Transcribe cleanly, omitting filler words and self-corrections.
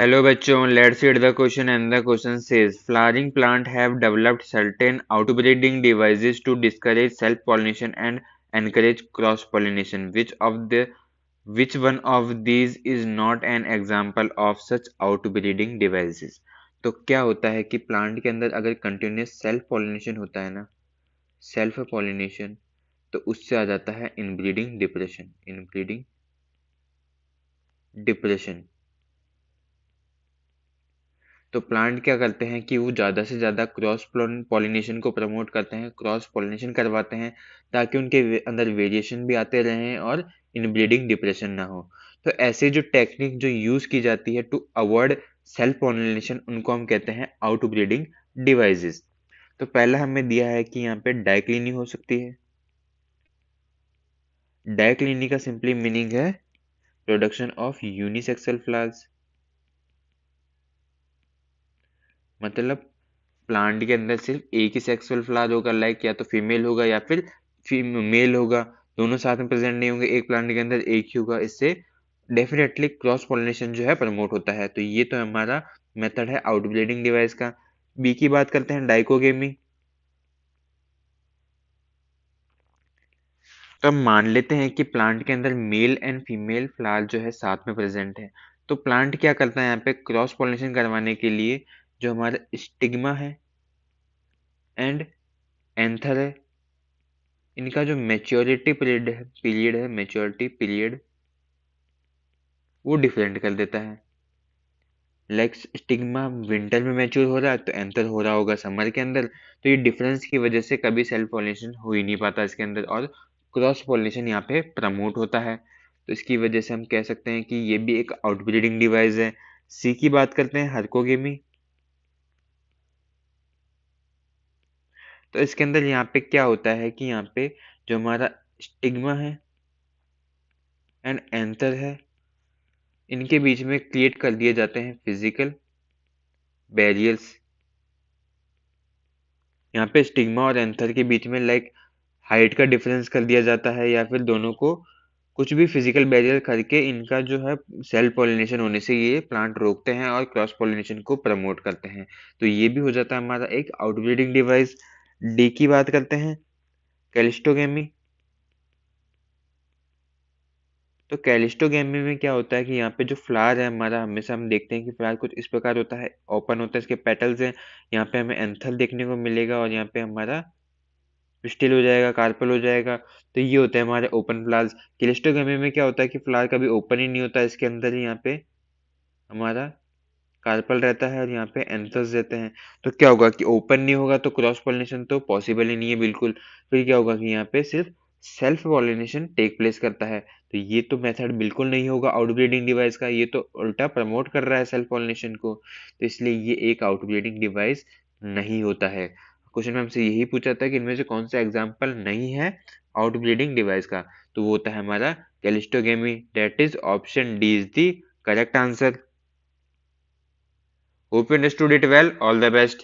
Hello बच्चों, let's read the question and the question says flowering plant have developed certain outbreeding devices to discourage self-pollination and encourage cross-pollination. Which one of these is not an example of such outbreeding devices? तो क्या होता है कि plant के अंदर अगर continuous self pollination होता है ना, सेल्फ पॉलिनेशन, तो उससे आ जाता है इनब्रीडिंग डिप्रेशन। इनब्रीडिंग डिप्रेशन तो प्लांट क्या करते हैं कि वो ज़्यादा से ज़्यादा क्रॉस पॉलिनेशन को प्रमोट करते हैं, क्रॉस पॉलिनेशन करवाते हैं, ताकि उनके अंदर वेरिएशन भी आते रहें और इनब्रीडिंग डिप्रेशन ना हो। तो ऐसे जो टेक्निक जो यूज़ की जाती है टू अवॉइड सेल्फ पॉलिनेशन, उनको हम कहते हैं आउटब्रीडिंग डिवाइसेस। तो पहला हमें दिया है कि यहाँ पे डाइक्लिनी हो सकती है। डाइक्लिनी का सिंपली मीनिंग है प्रोडक्शन ऑफ यूनिसेक्सुअल फ्लावर्स, मतलब प्लांट के अंदर सिर्फ एक ही सेक्सुअल फ्लावर होगा, लाइक या तो फीमेल होगा या फिर मेल होगा, दोनों साथ में प्रेजेंट नहीं होंगे, एक प्लांट के अंदर एक ही होगा। इससे डेफिनेटली क्रॉस पॉलिनेशन जो है प्रमोट होता है। तो ये तो हमारा मेथड है आउटब्रीडिंग डिवाइस का। बी की बात करते हैं, डाइकोगेमी। तो अब मान लेते हैं कि प्लांट के अंदर मेल एंड फीमेल फ्लावर जो है साथ में प्रेजेंट है। तो प्लांट क्या करता है यहाँ पे क्रॉस पॉलिनेशन करवाने के लिए, जो हमारा स्टिग्मा है एंड एंथर है, इनका जो मेच्योरिटी पीरियड वो डिफरेंट कर देता है। लाइक स्टिग्मा विंटर में मैच्योर हो रहा है तो एंथर हो रहा होगा समर के अंदर। तो ये डिफरेंस की वजह से कभी सेल्फ पॉलिनेशन हो ही नहीं पाता इसके अंदर, और क्रॉस पॉलिनेशन यहाँ पे प्रमोट होता है। तो इसकी वजह से हम कह सकते हैं कि ये भी एक आउटब्रीडिंग डिवाइस है। सी की बात करते हैं, हर्कोगेमी। तो इसके अंदर यहाँ पे क्या होता है कि यहाँ पे जो हमारा स्टिग्मा है एंड एंथर है, इनके बीच में क्रिएट कर दिए जाते हैं फिजिकल बैरियर्स। यहाँ पे स्टिग्मा और एंथर के बीच में लाइक हाइट का डिफरेंस कर दिया जाता है, या फिर दोनों को कुछ भी फिजिकल बैरियर करके इनका जो है सेल्फ पॉलिनेशन होने से ये प्लांट रोकते हैं और क्रॉस पॉलिनेशन को प्रमोट करते हैं। तो ये भी हो जाता है हमारा एक आउटब्रीडिंग डिवाइस। डी की बात करते हैं, कैलिस्टोगेमी। तो कैलिस्टोगेमी में क्या होता है कि यहाँ पे जो फ्लावर है हमारा, हमेशा हम देखते हैं कि फ्लावर कुछ इस प्रकार होता है, ओपन होता है, इसके पेटल्स हैं। यहाँ पे हमें एंथर देखने को मिलेगा और यहाँ पे हमारा पिस्टिल हो जाएगा, कार्पल हो जाएगा। तो ये होते हैं हमारे ओपन फ्लावर्स। क्लिस्टोगमी में क्या होता है कि फ्लावर कभी ओपन ही नहीं होता, इसके अंदर ही यहाँ पे हमारा कार्पल रहता है और यहाँ पे एंथर्स रहते हैं। तो क्या होगा कि ओपन नहीं होगा तो क्रॉस पॉलिनेशन तो पॉसिबल ही नहीं है बिल्कुल। फिर क्या होगा कि यहाँ पे सिर्फ सेल्फ पॉलिनेशन टेक प्लेस करता है। तो ये तो मेथड बिल्कुल नहीं होगा आउटब्रीडिंग डिवाइस का, ये तो उल्टा प्रमोट कर रहा है सेल्फ पॉलिनेशन को। तो इसलिए ये एक आउटब्रीडिंग डिवाइस नहीं होता है। क्वेश्चन में हमसे यही पूछा था कि इनमें से कौन सा एग्जाम्पल नहीं है आउटब्रीडिंग डिवाइस का, तो वो होता है हमारा cleistogamy. That is option D is the correct answer. Hope you understood it well. All the best.